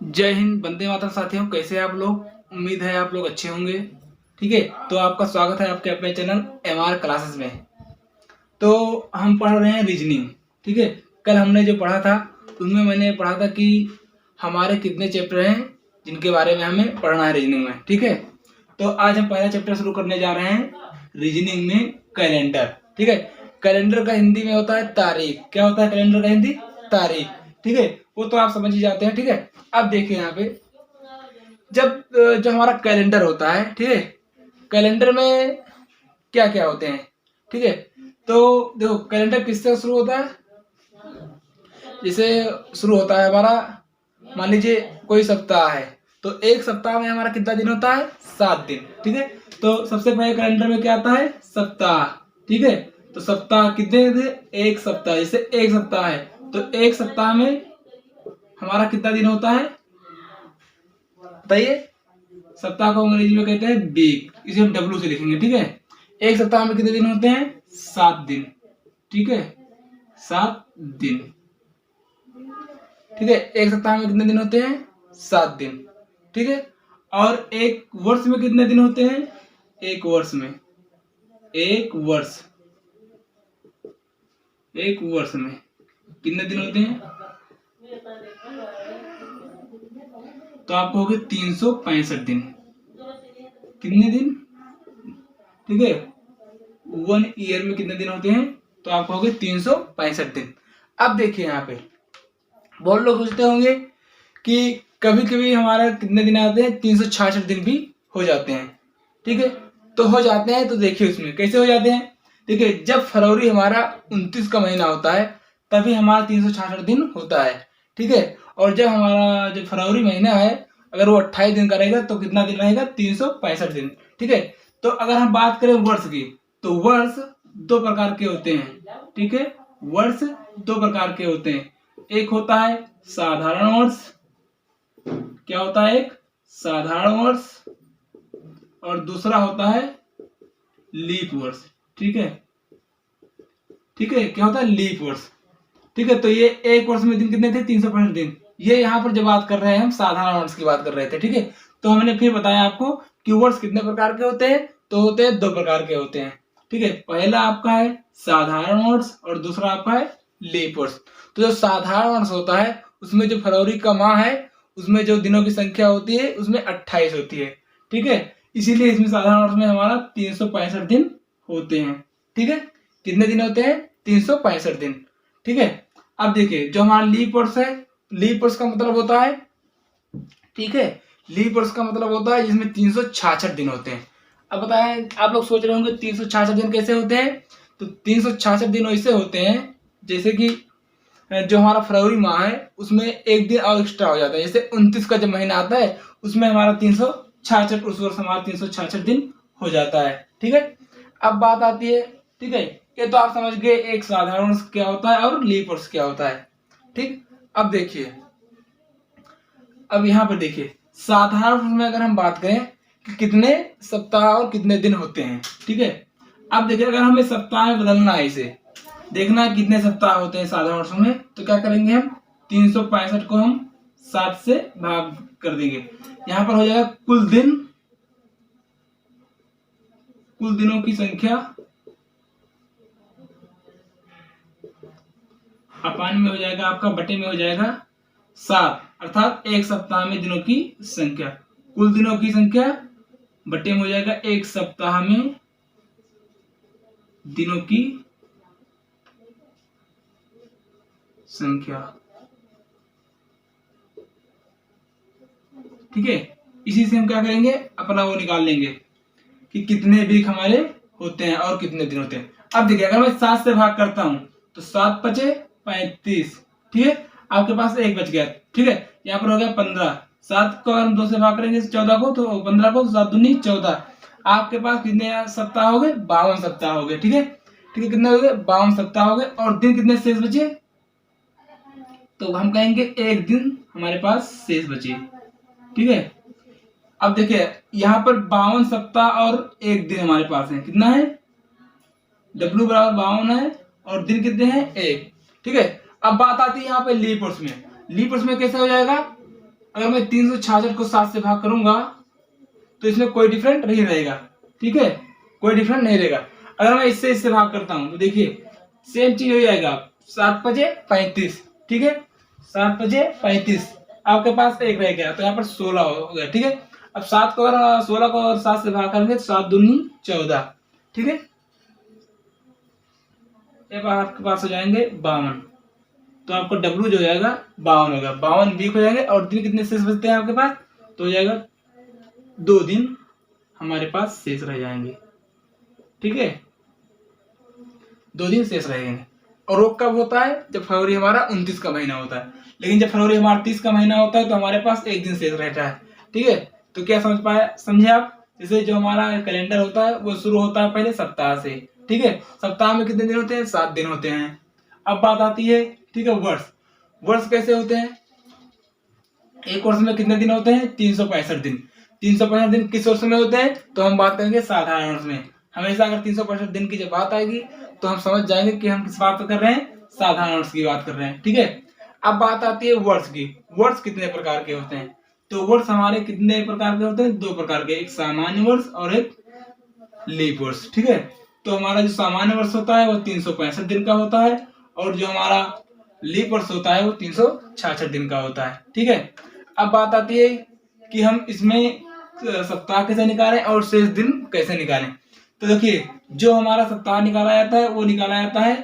जय हिंद, वंदे मातरम। साथियों, कैसे हैं आप लोग? उम्मीद है आप लोग अच्छे होंगे। ठीक है, तो आपका स्वागत है आपके अपने चैनल MR क्लासेस में। तो हम पढ़ रहे हैं रीजनिंग। ठीक है, कल हमने जो पढ़ा था उसमें मैंने पढ़ा था कि हमारे कितने चैप्टर हैं जिनके बारे में हमें पढ़ना है रीजनिंग में। ठीक है, तो आज हम पहला चैप्टर शुरू करने जा रहे हैं रीजनिंग में, कैलेंडर। ठीक है, कैलेंडर का हिंदी में होता है तारीख। क्या होता है कैलेंडर का हिंदी? तारीख। ठीक है, वो तो आप समझ ही जाते हैं। ठीक है, अब देखिए यहाँ पे जो हमारा कैलेंडर होता है, ठीक है, कैलेंडर में क्या क्या होते हैं। ठीक है, तो देखो कैलेंडर किससे शुरू होता है। जैसे शुरू होता है हमारा, मान लीजिए कोई सप्ताह है, तो एक सप्ताह में हमारा कितना दिन होता है? 7 दिन। ठीक है, तो सबसे पहले कैलेंडर में क्या आता है? सप्ताह। ठीक है, तो सप्ताह कितने थे? एक सप्ताह। जैसे एक सप्ताह है तो एक सप्ताह में हमारा कितना दिन होता है बताइए? सप्ताह को अंग्रेजी में कहते हैं वीक, इसे हम डब्ल्यू से लिखेंगे। ठीक है, एक सप्ताह में कितने दिन होते हैं? 7 दिन। ठीक है, 7 दिन। ठीक है, एक सप्ताह में कितने दिन होते हैं? 7 दिन। ठीक है, और एक वर्ष में कितने दिन होते हैं? एक वर्ष में, एक वर्ष में कितने दिन होते हैं? तो आपको हो गए 365 दिन। कितने दिन? ठीक है, 1 ईयर में कितने दिन होते हैं? तो आपको हो गए 365 दिन। अब देखिए यहाँ पे बहुत लोग सोचते होंगे कि कभी कभी हमारा कितने दिन आते हैं? 366 दिन भी हो जाते हैं। ठीक है, तो हो जाते हैं, तो देखिए उसमें कैसे हो जाते हैं। देखिए, जब फरवरी हमारा 29 का महीना होता है तभी हमारा 366 दिन होता है। ठीक है, और जब हमारा जो फरवरी महीना है अगर वो 28 दिन का रहेगा तो कितना दिन रहेगा? 365 दिन। ठीक है, तो अगर हम बात करें वर्ष की, तो वर्ष दो प्रकार के होते हैं। ठीक है, वर्ष दो प्रकार के होते हैं। एक होता है साधारण वर्ष। क्या होता है? एक साधारण वर्ष, और दूसरा होता है लीप वर्ष। ठीक है, ठीक है, क्या होता है? लीप वर्ष। ठीक है, तो ये एक वर्ष में दिन कितने थे? 365 दिन। ये यहाँ पर जब बात कर रहे हैं हम साधारण वर्ष की बात कर रहे थे। ठीक है, तो हमने फिर बताया आपको कि वर्ष कितने प्रकार के होते हैं, तो होते हैं दो प्रकार के होते हैं। ठीक है, पहला आपका है साधारण वर्ष और दूसरा आपका है लीप वर्ष। तो जो साधारण वर्ष होता है उसमें जो फरवरी का माह है उसमें जो दिनों की संख्या होती है उसमें 28 होती है। ठीक है, इसीलिए इसमें साधारण वर्ष में हमारा 365 दिन होते हैं। ठीक है, कितने दिन होते हैं? 365 दिन। ठीक है, अब देखिए जो हमारा लीप वर्ष है, लीप वर्ष का मतलब होता है, ठीक है, लीप वर्ष का मतलब होता है जिसमें 366 दिन होते हैं। अब बताएं, आप लोग सोच रहे होंगे 366 दिन कैसे होते हैं? तो 366 दिन वैसे होते हैं जैसे कि जो हमारा फरवरी माह है उसमें एक दिन और एक्स्ट्रा हो जाता है। जैसे 29 का जब महीना आता है उसमें हमारा 366, उस वर्ष हमारा 366 दिन हो जाता है। ठीक है, अब बात आती है, ठीक है, ये तो आप समझ गए एक साधारण वर्ष क्या होता है और लीप वर्ष क्या होता है। ठीक, अब देखिए, अब यहाँ पर देखिए साधारण वर्ष में अगर हम बात करें कि कितने सप्ताह और कितने दिन होते हैं। ठीक है, अब देखिए अगर हमें सप्ताह में बदलना है, इसे देखना है कितने सप्ताह होते हैं साधारण वर्ष में, तो क्या करेंगे हम? 365 को हम 7 से भाग कर देंगे। यहाँ पर हो जाएगा कुल दिन, कुल दिनों की संख्या अपान में हो जाएगा आपका, बटे में हो जाएगा 7, अर्थात एक सप्ताह में दिनों की संख्या। कुल दिनों की संख्या बटे में हो जाएगा एक सप्ताह में दिनों की संख्या। ठीक है, इसी से हम क्या करेंगे? अपना वो निकाल लेंगे कि कितने वीक हमारे होते हैं और कितने दिन होते हैं। अब देखिए अगर मैं 7 से भाग करता हूं तो 7 पचे 35। ठीक है, आपके पास एक बच गया। ठीक है, यहाँ पर हो गया 15। 7 को हम 2 से भाग करेंगे 14 को, तो 15 को 7 दूनी 14। आपके पास कितने सप्ताह हो गए? 52 सप्ताह हो गए। ठीक है, ठीक है, कितने हो गए? 52 सप्ताह हो गए। और दिन कितने शेष बचे? तो हम कहेंगे एक दिन हमारे पास शेष बचे। ठीक है, अब देखिए यहाँ पर 52 सप्ताह और एक दिन हमारे पास है। कितना है? W बराबर 52 है और दिन कितने हैं? एक। ठीक है, अब बात आती है यहाँ पे लीप वर्ष में। लीप वर्ष में कैसे हो जाएगा? अगर मैं 366 को 7 से भाग करूंगा तो इसमें कोई डिफरेंट नहीं रहेगा, ठीक है, कोई डिफरेंट नहीं रहेगा। अगर मैं इससे भाग करता हूं तो देखिए सेम चीज हो जाएगा, 7×5 = 35, ठीक है, 7×5 = 35, आपके पास एक रह गया तो यहाँ पर 16 हो गया, ठीक है। अब 16 को और 7 से भाग करेंगे तो 7 दूनी 14, ठीक है। अब आपके पास हो जाएंगे 52, तो आपको W जो हो जाएगा 52 होगा, 52 वीक हो जाएंगे। और दिन कितने शेष बचते हैं आपके पास, तो हो जाएगा 2 दिन हमारे पास शेष रह जाएंगे, ठीक है, 2 दिन शेष रहेंगे। और वो कब होता है, जब फरवरी हमारा 29 का महीना होता है। लेकिन जब फरवरी हमारा 30 का महीना होता है तो हमारे पास एक दिन शेष रहता है, ठीक है। तो क्या समझ पाए, समझे आप? जैसे जो हमारा कैलेंडर होता है वो शुरू होता है पहले सप्ताह से, ठीक है। सप्ताह में कितने दिन होते हैं, 7 दिन होते हैं। अब बात आती है, ठीक है, वर्ष। वर्ष कैसे होते हैं, एक वर्ष में कितने दिन होते हैं, 365 दिन। 365 दिन किस वर्ष में होते हैं, तो हम बात करेंगे साधारण वर्ष में। हमेशा अगर 365 दिन की जब बात आएगी तो हम समझ जाएंगे कि हम किस बात कर रहे हैं, साधारण वर्ष की बात कर रहे हैं, ठीक है। अब बात आती है वर्ष की। वर्ष कितने प्रकार के होते हैं, तो वर्ष हमारे कितने प्रकार के होते हैं, 2 प्रकार के, एक सामान्य वर्ष और एक लीप वर्ष, ठीक है। तो हमारा जो सामान्य वर्ष होता है वो 365 दिन का होता है, और जो हमारा लीप वर्ष होता है वो 366 दिन का होता है, ठीक है। अब बात आती है कि हम इसमें सप्ताह कैसे निकालें और शेष दिन कैसे निकालें। तो देखिए जो हमारा सप्ताह निकाला जाता है वो निकाला जाता है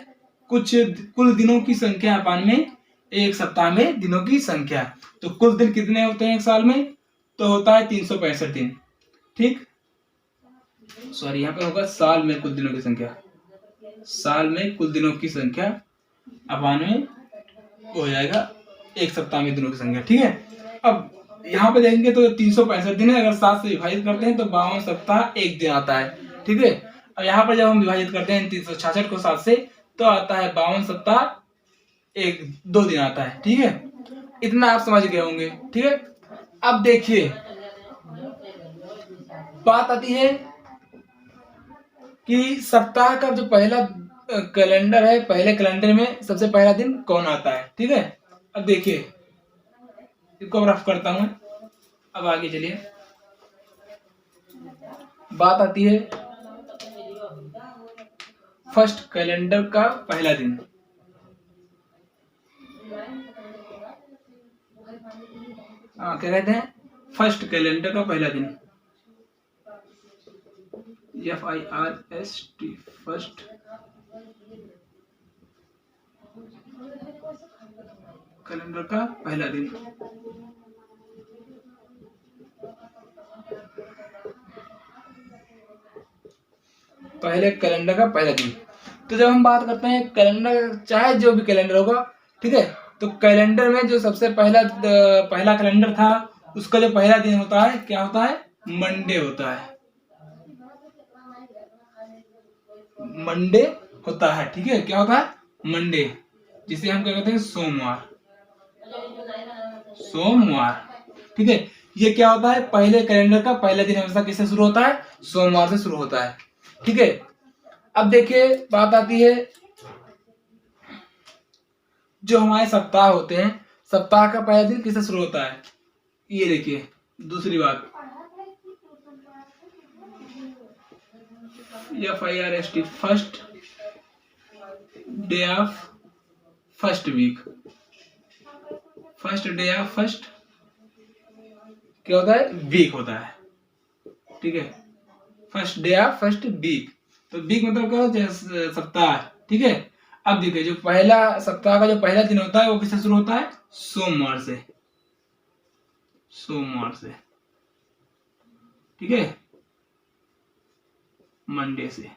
कुछ कुल दिनों की संख्या अपान में एक सप्ताह में दिनों की संख्या। तो कुल दिन कितने होते हैं एक साल में, तो होता है 365 दिन, ठीक। सॉरी, यहाँ पे होगा साल में कुल दिनों की संख्या, साल में कुल दिनों की संख्या अपान में हो जाएगा एक सप्ताह में दिनों की संख्या, ठीक है। अब यहाँ पे देखेंगे तो 365 दिन है, अगर 7 से विभाजित करते हैं तो 52 सप्ताह एक दिन आता है, ठीक है। अब यहाँ पर जब हम विभाजित करते हैं 366 को 7 से तो आता है 52 सप्ताह 2 दिन आता है, ठीक है। इतना आप समझ गए होंगे, ठीक है। अब देखिए बात आती है कि सप्ताह का जो पहला कैलेंडर है, पहले कैलेंडर में सबसे पहला दिन कौन आता है, ठीक है। अब देखिए इसको रफ करता हूं, अब आगे चलिए। बात आती है फर्स्ट कैलेंडर का पहला दिन। क्या कहते हैं, फर्स्ट कैलेंडर का पहला दिन, FIRST, फर्स्ट कैलेंडर का पहला दिन। पहले कैलेंडर का पहला दिन। तो जब हम बात करते हैं कैलेंडर, चाहे जो भी कैलेंडर होगा, ठीक है, तो कैलेंडर में जो सबसे पहला कैलेंडर था उसका जो पहला दिन होता है क्या होता है, मंडे होता है, मंडे होता है, ठीक है। क्या होता है, मंडे, जिसे हम क्या कहते हैं, सोमवार, सोमवार, ठीक है। ये क्या होता है, पहले कैलेंडर का पहला दिन हमेशा किससे शुरू होता है, सोमवार से शुरू होता है, ठीक है। अब देखिए बात आती है जो हमारे सप्ताह होते हैं, सप्ताह का पहला दिन किससे शुरू होता है, ये देखिए दूसरी बात, FIRST, first day of first week, first day of first क्या होता है, वीक होता है, ठीक है। First day of first week, तो वीक मतलब क्या होता है, सप्ताह, ठीक है। अब देखिए जो पहला सप्ताह का जो पहला दिन होता है वो किससे शुरू होता है, सोमवार से, सोमवार से, ठीक है, मंडे से,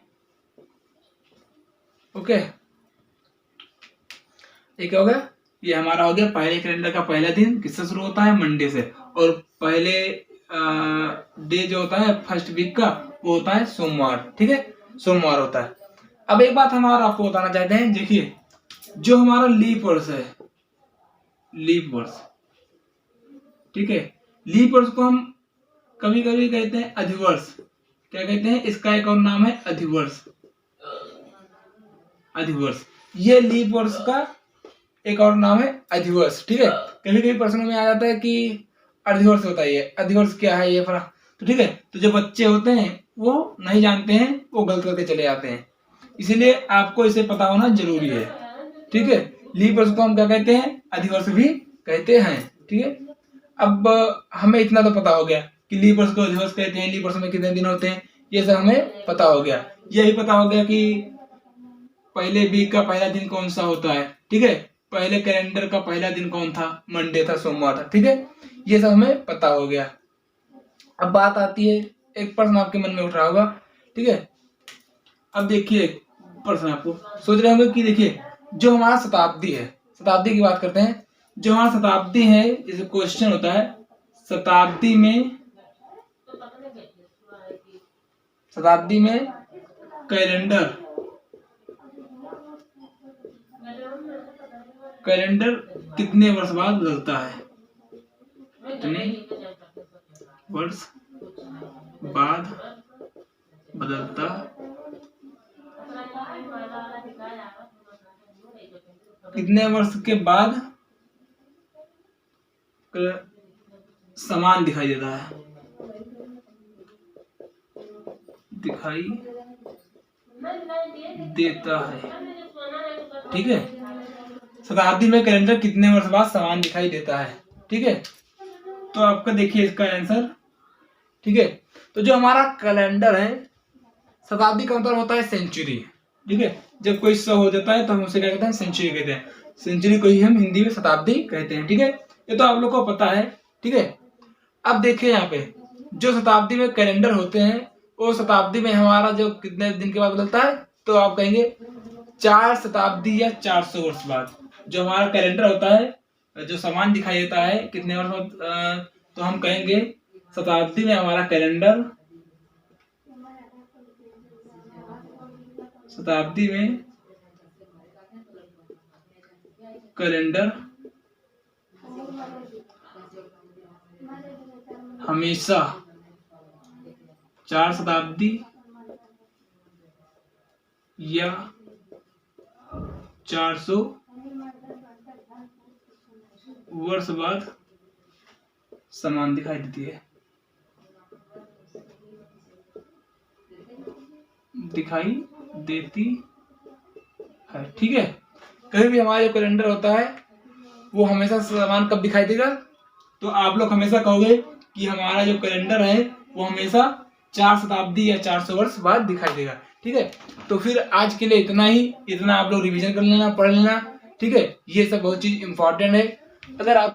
ओके। ये क्या हो गया, ये हमारा हो गया पहले कैलेंडर का पहला दिन किससे शुरू होता है, मंडे से, और पहले डे जो होता है फर्स्ट वीक का वो होता है सोमवार, ठीक है, सोमवार होता है। अब एक बात हमारा आपको बताना चाहते हैं, देखिए जो हमारा लीप वर्ष है, लीप वर्ष, ठीक है, लीप वर्ष को हम कभी कभी कहते हैं अधिवर्ष, क्या कहते हैं, इसका एक और नाम है अधिवर्ष, अधिवर्ष, ये लीप वर्ष का एक और नाम है अधिवर्ष, ठीक है। कभी कभी प्रश्नों में आ जाता है कि अर्धवर्ष होता है ये, अधिवर्ष क्या है ये फरा, तो ठीक है। तो जो बच्चे होते हैं वो नहीं जानते हैं, वो गलत करके चले जाते हैं, इसीलिए आपको इसे पता होना जरूरी है, ठीक है। लीप वर्ष को हम क्या कहते हैं, अधिवर्ष भी कहते हैं, ठीक है। अब हमें इतना तो पता हो गया कि लीप वर्ष को अधिवर्ष कहते हैं, लीप वर्ष में कितने दिन होते हैं, ये सब हमें पता हो गया। यही पता हो गया कि पहले वीक का पहला दिन कौन सा होता है, ठीक है। पहले कैलेंडर का पहला दिन कौन था, मंडे था, सोमवार था, ठीक है। ये सब हमें पता हो गया। अब बात आती है, एक प्रश्न आपके मन में उठ रहा होगा, ठीक है। अब देखिए प्रश्न, आपको सोच रहे होंगे कि देखिए जो हमारा शताब्दी है, शताब्दी की बात करते हैं। जो हमारा शताब्दी है, जैसे क्वेश्चन होता है शताब्दी में कैलेंडर कितने वर्ष बाद बदलता है, कितने वर्ष बाद बदलता, कितने वर्ष के बाद समान दिखाई देता है, ठीक है। शताब्दी में कैलेंडर कितने वर्ष बाद समान दिखाई देता है, ठीक है। तो आपका देखिए इसका आंसर, ठीक है। तो जो हमारा कैलेंडर है, शताब्दी का मतलब होता है सेंचुरी, ठीक है। जब कोई 100 हो जाता है तो हम उसे क्या कहते हैं, सेंचुरी कहते हैं। सेंचुरी को ही हम हिंदी में शताब्दी कहते हैं, ठीक है। ये तो आप लोग को पता है, ठीक है। अब देखिए यहाँ पे जो शताब्दी में कैलेंडर होते हैं, वो शताब्दी में हमारा जो कितने दिन के बाद बदलता है, तो आप कहेंगे 4 शताब्दी या 400 वर्ष बाद जो हमारा कैलेंडर होता है, जो समान दिखाई देता है कितने वर्ष बाद, तो हम कहेंगे शताब्दी में हमारा कैलेंडर, शताब्दी में कैलेंडर हमेशा 4 शताब्दी या 400 वर्ष बाद समान दिखाई देती है, ठीक है। कभी भी हमारा जो कैलेंडर होता है वो हमेशा समान कब दिखाई देगा, तो आप लोग हमेशा कहोगे कि हमारा जो कैलेंडर है वो हमेशा 4 शताब्दी या 400 वर्ष बाद दिखाई देगा, ठीक है। तो फिर आज के लिए इतना ही, इतना आप लोग रिवीजन कर लेना, पढ़ लेना, ठीक है। ये सब बहुत चीज इंपॉर्टेंट है। अगर आप